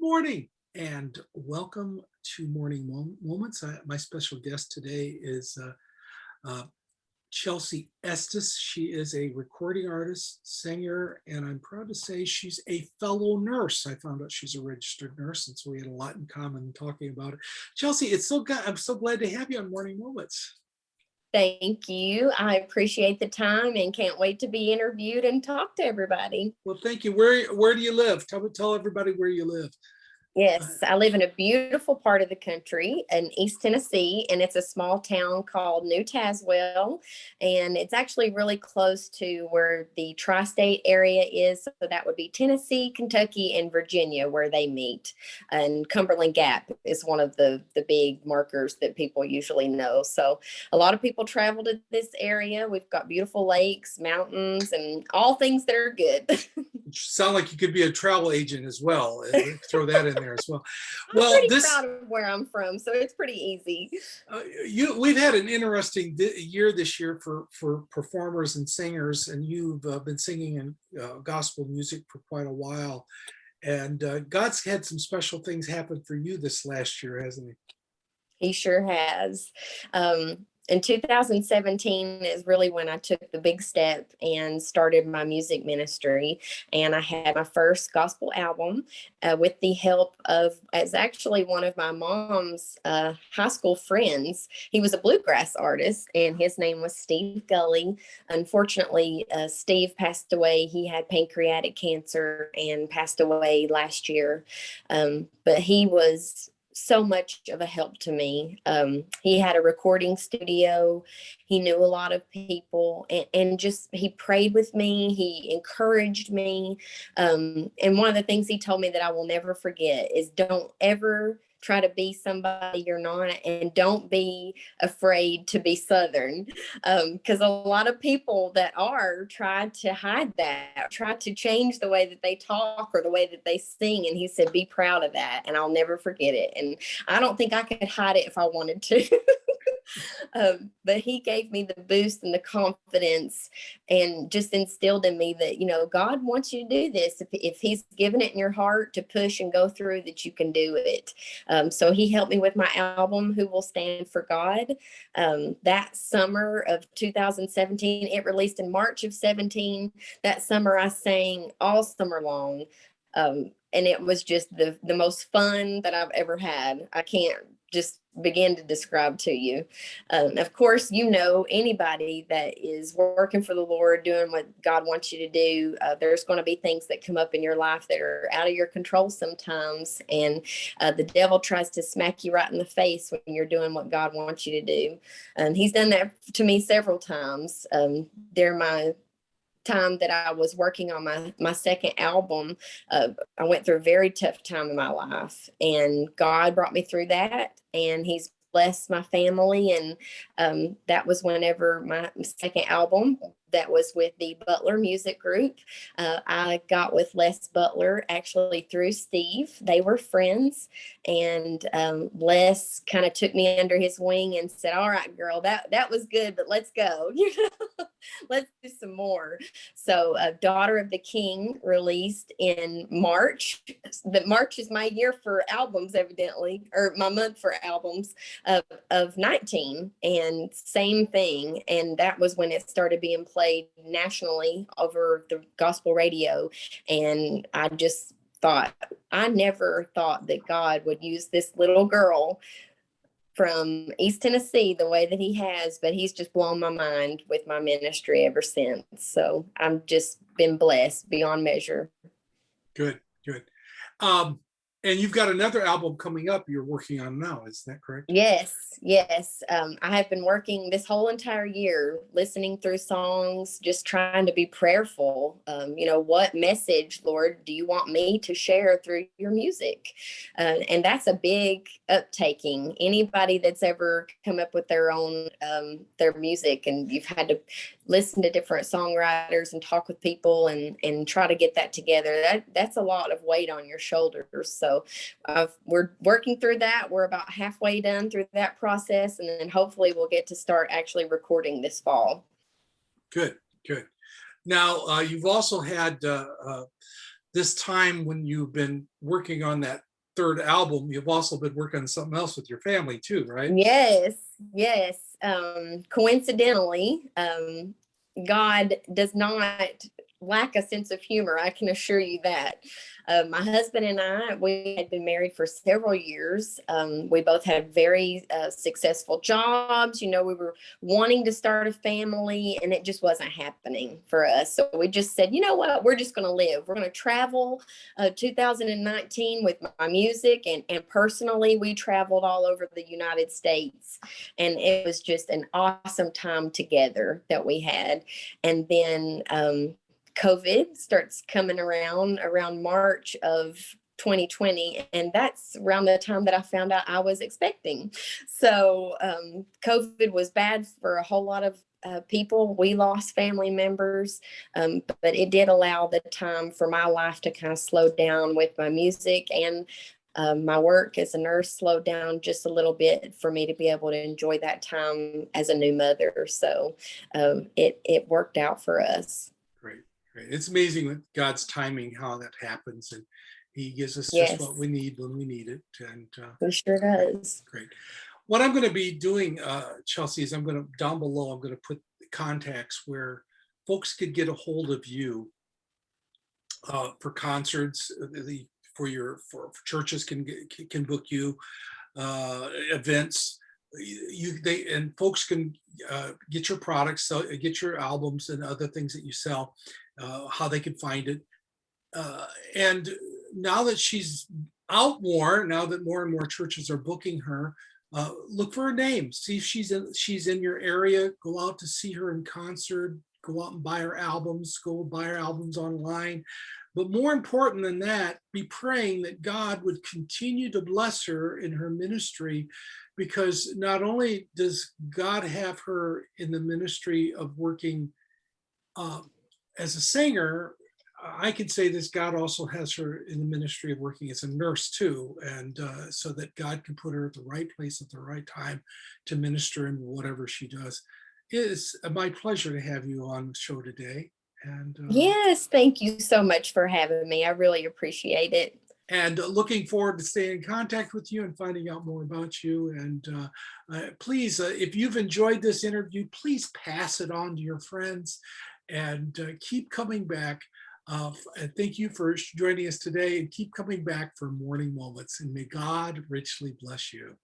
morning and welcome to Morning Moments. My special guest today is uh, Chelsea Estes. She is a recording artist, singer, and I'm proud to say she's a fellow nurse. I found out she's a registered nurse, and so we had a lot in common talking about it. Chelsea, I'm so glad to have you on Morning Moments. Thank you. I appreciate the time and can't wait to be interviewed and talk to everybody. Well, thank you. Where do you live? Tell everybody where you live. Yes, I live in a beautiful part of the country in East Tennessee, and it's a small town called New Tazewell. And it's actually really close to where the tri-state area is. So that would be Tennessee, Kentucky, and Virginia, where they meet. And Cumberland Gap is one of the big markers that people usually know. So a lot of people travel to this area. We've got beautiful lakes, mountains, and all things that are good. Sound like you could be a travel agent as well. Throw that in there as well. I'm pretty proud of where I'm from, so it's pretty easy. We've had an interesting year this year for performers and singers, and you've been singing in gospel music for quite a while. And God's had some special things happen for you this last year, hasn't he? He sure has. In 2017 is really when I took the big step and started my music ministry. And I had my first gospel album with the help of, as actually one of my mom's high school friends. He was a bluegrass artist and his name was Steve Gully. Unfortunately, Steve passed away. He had pancreatic cancer and passed away last year. But he was so much of a help to me. He had a recording studio. He knew a lot of people and just, he prayed with me. He encouraged me. And one of the things he told me that I will never forget is don't ever try to be somebody you're not, and don't be afraid to be Southern, because a lot of people that are try to hide that, try to change the way that they talk or the way that they sing. And he said, be proud of that, and I'll never forget it. And I don't think I could hide it if I wanted to. But he gave me the boost and the confidence and just instilled in me that, God wants you to do this. If he's given it in your heart to push and go through, that you can do it. So he helped me with my album, Who Will Stand for God. That summer of 2017, it released in March of 17. That summer I sang all summer long. And it was just the most fun that I've ever had. I can't just begin to describe to you. Of course, anybody that is working for the Lord, doing what God wants you to do, there's going to be things that come up in your life that are out of your control sometimes. And the devil tries to smack you right in the face when you're doing what God wants you to do. He's done that to me several times. During my time that I was working on my second album, I went through a very tough time in my life, and God brought me through that, and he's blessed my family. And that was whenever my second album, that was with the Butler Music Group. I got with Les Butler actually through Steve. They were friends, and Les kind of took me under his wing and said, all right, girl, that was good, but let's go. Let's do some more. So Daughter of the King released in March. March is my year for albums, evidently, or my month for albums of 19. And same thing. And that was when it started being played nationally over the gospel radio. And I just thought, I never thought that God would use this little girl from East Tennessee the way that he has, but he's just blown my mind with my ministry ever since. So I've just been blessed beyond measure. Good. And you've got another album coming up you're working on now, is that correct? Yes. I have been working this whole entire year, listening through songs, just trying to be prayerful. What message, Lord, do you want me to share through your music? And that's a big uptaking. Anybody that's ever come up with their own, their music, and you've had to listen to different songwriters and talk with people and try to get that together, that's a lot of weight on your shoulders. So we're working through that. We're about halfway done through that process, and then hopefully we'll get to start actually recording this fall. Good. Now, you've also had this time when you've been working on that third album, you've also been working on something else with your family too, right? Yes, yes. Coincidentally, God does not lack a sense of humor. I can assure you that. My husband and I, we had been married for several years. We both had very successful jobs. You know, we were wanting to start a family, and it just wasn't happening for us. So we just said, you know what, we're just going to live. We're going to travel 2019 with my music, and personally, we traveled all over the United States, and it was just an awesome time together that we had. And then COVID starts coming around March of 2020, and that's around the time that I found out I was expecting. So COVID was bad for a whole lot of people. We lost family members, but it did allow the time for my life to kind of slow down with my music, and my work as a nurse slowed down just a little bit for me to be able to enjoy that time as a new mother. So it worked out for us. Great, great. It's amazing with God's timing how that happens, and He gives us just what Yes, we need when we need it. And it sure great, does. great. What I'm going to be doing, Chelsea, is I'm going to down below. I'm going to put the contacts where folks could get a hold of you for concerts, for churches can book you, events. And folks can get your products, so get your albums and other things that you sell, how they can find it. And now that she's out more, now that more and more churches are booking her, look for her name. See if she's in your area. Go out to see her in concert. Go out and buy her albums. Go buy her albums online. But more important than that, be praying that God would continue to bless her in her ministry, because not only does God have her in the ministry of working as a singer, I can say this: God also has her in the ministry of working as a nurse too, and so that God can put her at the right place at the right time to minister in whatever she does. It is my pleasure to have you on the show today, and Yes, thank you so much for having me. I really appreciate it. looking forward to staying in contact with you and finding out more about you. And please, if you've enjoyed this interview, please pass it on to your friends, and keep coming back. And thank you for joining us today, and keep coming back for Morning Moments. And may God richly bless you.